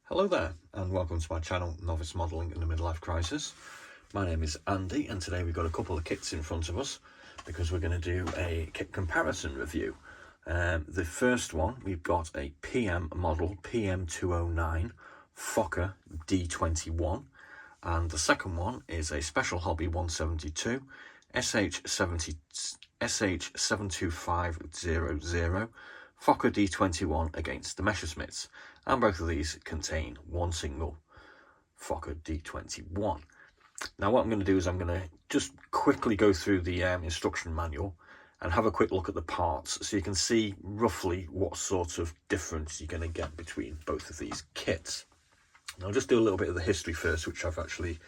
Hello there and welcome to my channel Novice Modelling in the Midlife Crisis. My name is Andy and today we've got a couple of kits in front of us because we're going to do a kit comparison review. The first one, we've got a PM model PM-209 Fokker D.21, and the second one is a Special Hobby 172 SH72500 Fokker D21 against the Messerschmitts, and both of these contain one single Fokker D21. Now what I'm going to do is I'm going to just quickly go through the instruction manual and have a quick look at the parts so you can see roughly what sort of difference you're going to get between both of these kits. Now I'll just do a little bit of the history first, which I've actually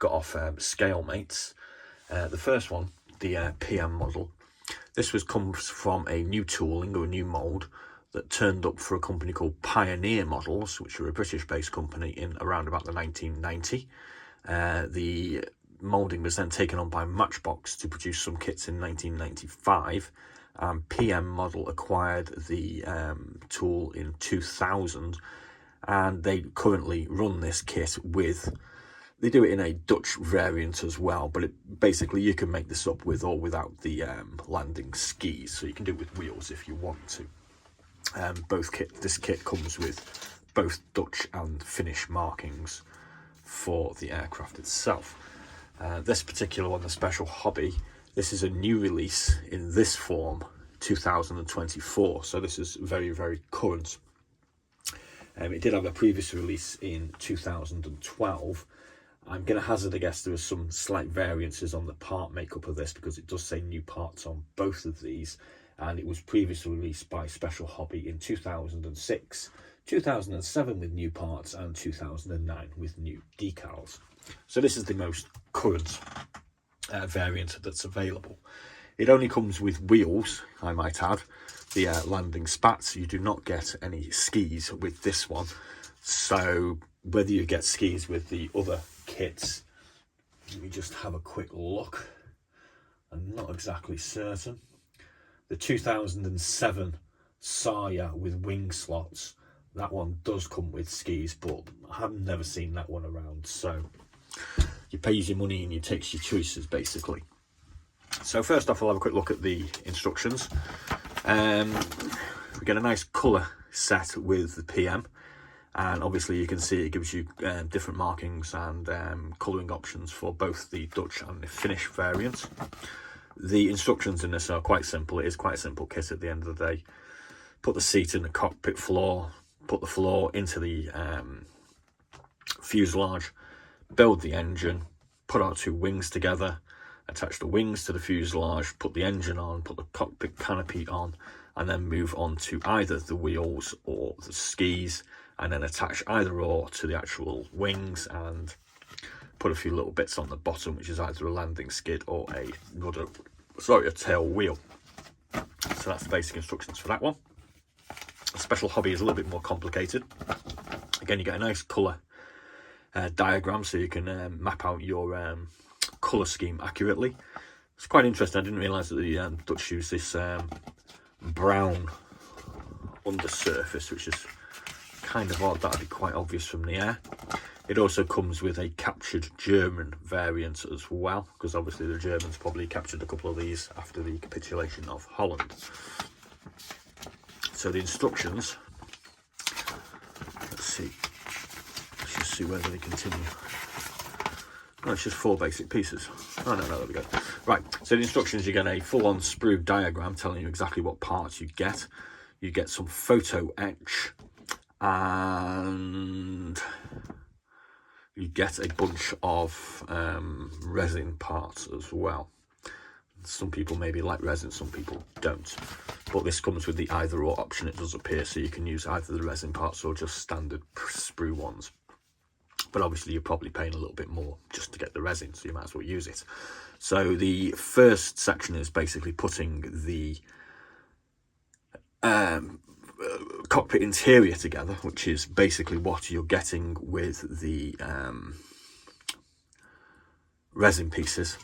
got off Scalemates. The first one, the PM model, this comes from a new tooling or a new mould that turned up for a company called Pioneer Models, which are a British-based company in around about the 1990. The moulding was then taken on by Matchbox to produce some kits in 1995. PM Model acquired the tool in 2000, and they currently run this kit with... They do it in a Dutch variant as well, but basically you can make this up with or without the landing skis, so you can do it with wheels if you want to. This kit comes with both Dutch and Finnish markings for the aircraft itself. This particular one, the Special Hobby, this is a new release in this form, 2024, so this is very, very current. It did have a previous release in 2012. I'm going to hazard a guess there are some slight variances on the part makeup of this because it does say new parts on both of these, and it was previously released by Special Hobby in 2006, 2007 with new parts, and 2009 with new decals. So this is the most current variant that's available. It only comes with wheels, I might add, the landing spats. You do not get any skis with this one, so whether you get skis with the other kits, let me just have a quick look. I'm not exactly certain. The 2007 Saya with wing slots, that one does come with skis, but I've never seen that one around, so you pay your money and you take your choices basically. So first off, I'll have a quick look at the instructions. We get a nice colour set with the PM, and obviously you can see it gives you different markings and colouring options for both the Dutch and the Finnish variant. The instructions in this are quite simple. It is quite a simple kit at the end of the day. Put the seat in the cockpit floor, put the floor into the fuselage, build the engine, put our two wings together, attach the wings to the fuselage, put the engine on, put the cockpit canopy on, and then move on to either the wheels or the skis, and then attach either or to the actual wings and put a few little bits on the bottom, which is either a landing skid or a tail wheel. So that's the basic instructions for that one. The Special Hobby is a little bit more complicated. Again, you get a nice colour diagram so you can map out your colour scheme accurately. It's quite interesting. I didn't realise that the Dutch use this brown undersurface, which is kind of odd. That'd be quite obvious from the air. It also comes with a captured German variant as well, because obviously the Germans probably captured a couple of these after the capitulation of Holland. So the instructions, let's just see whether they continue. No, it's just 4 basic pieces. Oh no, there we go. Right, so the instructions, you get a full-on sprue diagram telling you exactly what parts you get. You get some photo etch, and you get a bunch of resin parts as well. Some people maybe like resin, some people don't. But this comes with the either or option. It does appear, so you can use either the resin parts or just standard sprue ones. But obviously you're probably paying a little bit more just to get the resin, so you might as well use it. So the first section is basically putting the cockpit interior together, which is basically what you're getting with the resin pieces,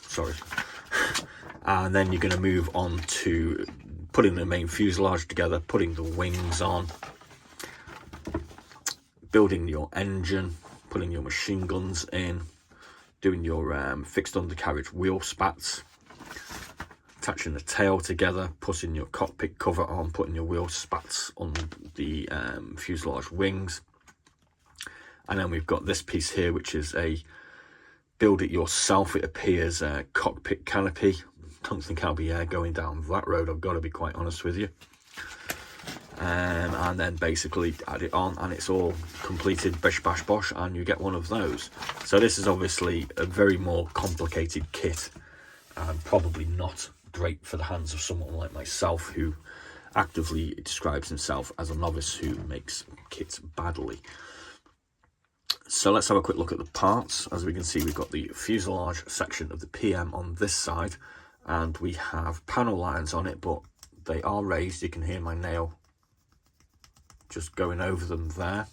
and then you're going to move on to putting the main fuselage together, putting the wings on, building your engine, putting your machine guns in, doing your fixed undercarriage wheel spats, attaching the tail together, putting your cockpit cover on, putting your wheel spats on the fuselage wings. And then we've got this piece here, which is a build it yourself. It appears a cockpit canopy. Don't think I'll be going down that road, I've got to be quite honest with you. And then basically add it on, and it's all completed, bish bash bosh, and you get one of those. So this is obviously a very more complicated kit, and probably not great for the hands of someone like myself, who actively describes himself as a novice who makes kits badly. So let's have a quick look at the parts. As we can see, we've got the fuselage section of the PM on this side, and we have panel lines on it, but they are raised. You can hear my nail just going over them there.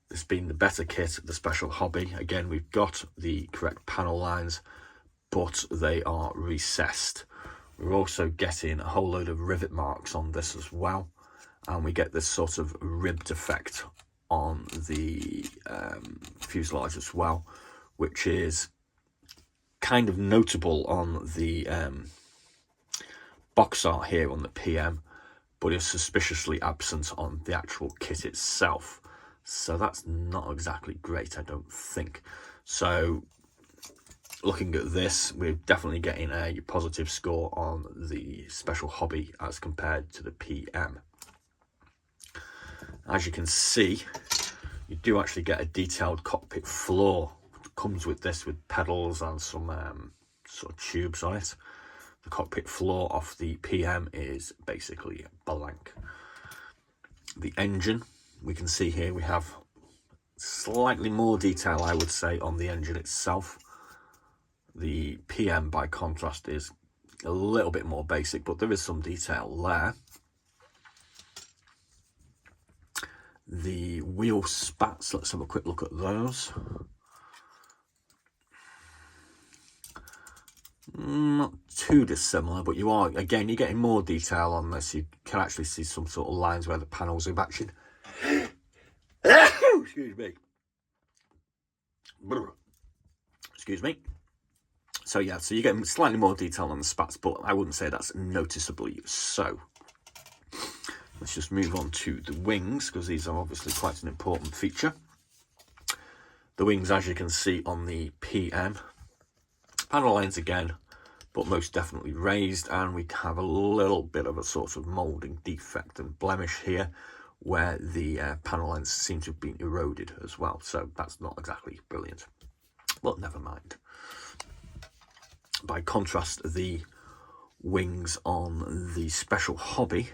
This being the better kit, the Special Hobby. Again, we've got the correct panel lines, but they are recessed. We're also getting a whole load of rivet marks on this as well, and we get this sort of ribbed effect on the fuselage as well, which is kind of notable on the box art here on the PM, but is suspiciously absent on the actual kit itself. So that's not exactly great, I don't think. So looking at this, we're definitely getting a positive score on the Special Hobby as compared to the PM. As you can see, you do actually get a detailed cockpit floor. It comes with this, with pedals and some sort of tubes on it. The cockpit floor off the PM is basically blank. The engine, we can see here we have slightly more detail, I would say, on the engine itself. The PM, by contrast, is a little bit more basic, but there is some detail there. The wheel spats, let's have a quick look at those. Not too dissimilar, but you are, again, you're getting more detail on this. You can actually see some sort of lines where the panels are actually excuse me. Excuse me. So yeah, so you're getting slightly more detail on the spats, but I wouldn't say that's noticeably so. Let's just move on to the wings, because these are obviously quite an important feature. The wings, as you can see on the PM, panel lines again, but most definitely raised, and we have a little bit of a sort of moulding defect and blemish here, where the panel lines seem to have been eroded as well. So that's not exactly brilliant, but never mind. By contrast, the wings on the Special Hobby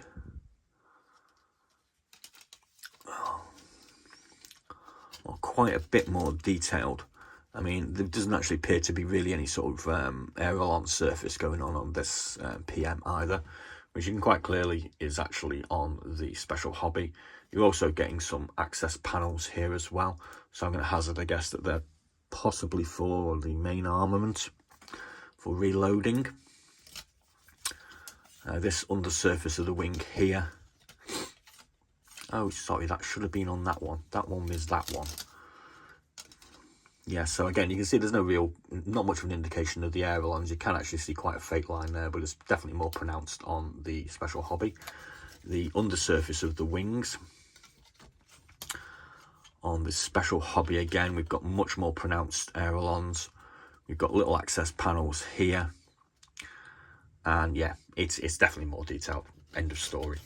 are quite a bit more detailed. I mean, there doesn't actually appear to be really any sort of aileron surface going on this PM either, which you can quite clearly is actually on the Special Hobby. You're also getting some access panels here as well, so I'm going to hazard a guess that they're possibly for the main armament, for reloading. This undersurface of the wing here. Oh, sorry, that should have been on that one. That one is that one. Yeah, so again, you can see there's not much of an indication of the ailerons. You can actually see quite a fake line there, but it's definitely more pronounced on the Special Hobby. The undersurface of the wings. On the Special Hobby, again, we've got much more pronounced ailerons. We've got little access panels here. And yeah, it's definitely more detailed. End of story.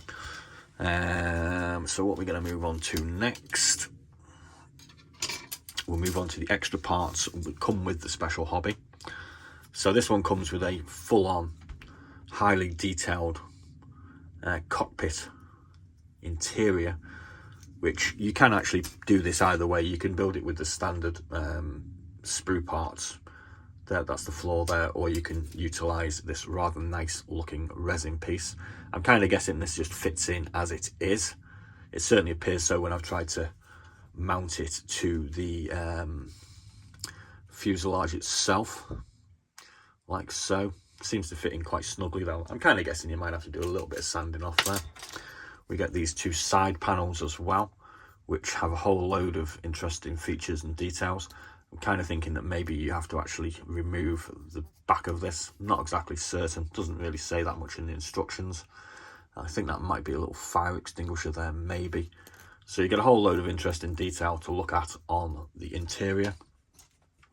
So what we're going to move on to next, we'll move on to the extra parts that come with the Special Hobby. So this one comes with a full-on, highly detailed cockpit interior, which you can actually do this either way. You can build it with the standard sprue parts. That's the floor there, or you can utilize this rather nice looking resin piece. I'm kind of guessing this just fits in as it is. It certainly appears so when I've tried to mount it to the fuselage itself, like so. Seems to fit in quite snugly though. I'm kind of guessing you might have to do a little bit of sanding off there. We get these two side panels as well, which have a whole load of interesting features and details. I'm kind of thinking that maybe you have to actually remove the back of this. I'm not exactly certain, doesn't really say that much in the instructions. I think that might be a little fire extinguisher there, maybe. So you get a whole load of interesting detail to look at on the interior.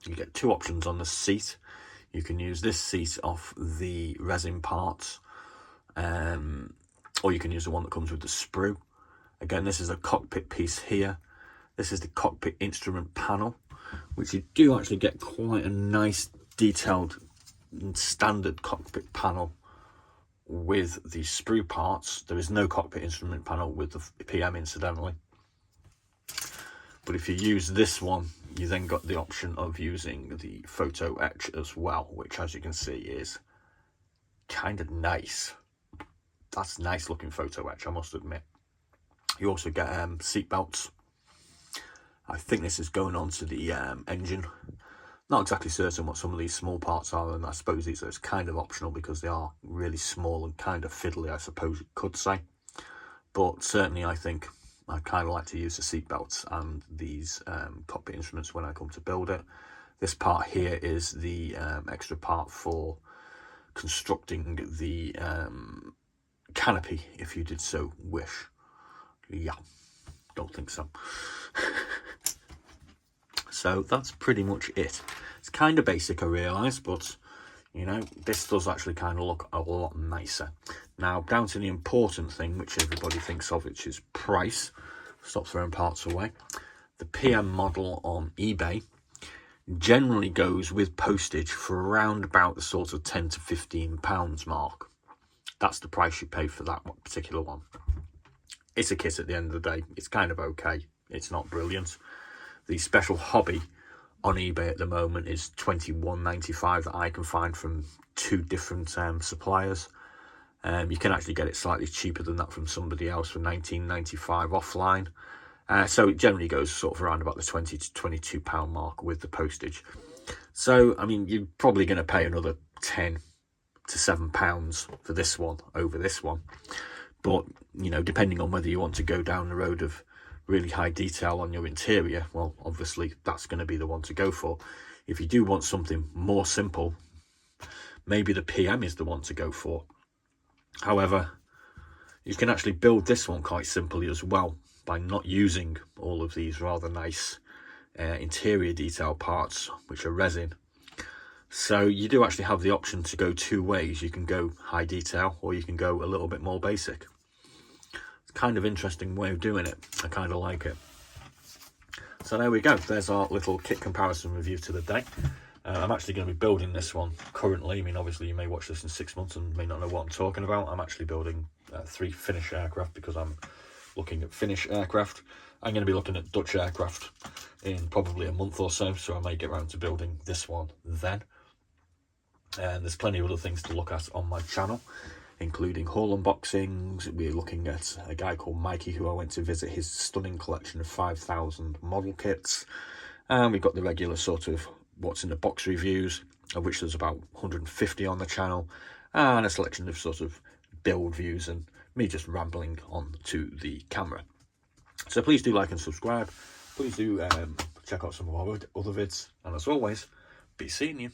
You get two options on the seat. You can use this seat off the resin parts, or you can use the one that comes with the sprue. Again, this is a cockpit piece here. This is the cockpit instrument panel, which you do actually get quite a nice detailed and standard cockpit panel with the sprue parts. There is no cockpit instrument panel with the PM, incidentally. But if you use this one, you then got the option of using the photo etch as well, which, as you can see, is kind of nice. That's nice looking photo etch, I must admit. You also get seat belts. I think this is going on to the engine. Not exactly certain what some of these small parts are, and I suppose these are kind of optional because they are really small and kind of fiddly, I suppose you could say. But certainly I think I kind of like to use the seat belts and these cockpit instruments when I come to build it. This part here is the extra part for constructing the canopy, if you did so wish. Yeah, don't think so. So that's pretty much it. It's kind of basic, I realise, but you know, this does actually kind of look a lot nicer. Now, down to the important thing, which everybody thinks of, which is price. Stop throwing parts away. The PM model on eBay generally goes with postage for around about the sort of £10 to £15 mark. That's the price you pay for that particular one. It's a kit at the end of the day. It's kind of okay. It's not brilliant. The special hobby on eBay at the moment is $21.95 that I can find from two different suppliers. You can actually get it slightly cheaper than that from somebody else for $19.95 offline. So it generally goes sort of around about the £20 to £22 mark with the postage. So, I mean, you're probably going to pay another £10 to £7 for this one over this one. But, you know, depending on whether you want to go down the road of really high detail on your interior, well, obviously that's going to be the one to go for. If you do want something more simple, maybe the PM is the one to go for. However, you can actually build this one quite simply as well by not using all of these rather nice interior detail parts, which are resin. So you do actually have the option to go two ways. You can go high detail or you can go a little bit more basic. Kind of interesting way of doing it. I kind of like it. So there we go. There's our little kit comparison review to the day. I'm actually going to be building this one currently. I mean, obviously you may watch this in 6 months and may not know what I'm talking about. I'm actually building 3 Finnish aircraft because I'm looking at Finnish aircraft. I'm going to be looking at Dutch aircraft in probably a month or so I may get around to building this one then. And there's plenty of other things to look at on my channel, including haul unboxings. We're looking at a guy called Mikey who I went to visit his stunning collection of 5,000 model kits. And we've got the regular sort of what's in the box reviews, of which there's about 150 on the channel, and a selection of sort of build views and me just rambling on to the camera. So please do like and subscribe. Please do check out some of our other vids. And as always, be seeing you.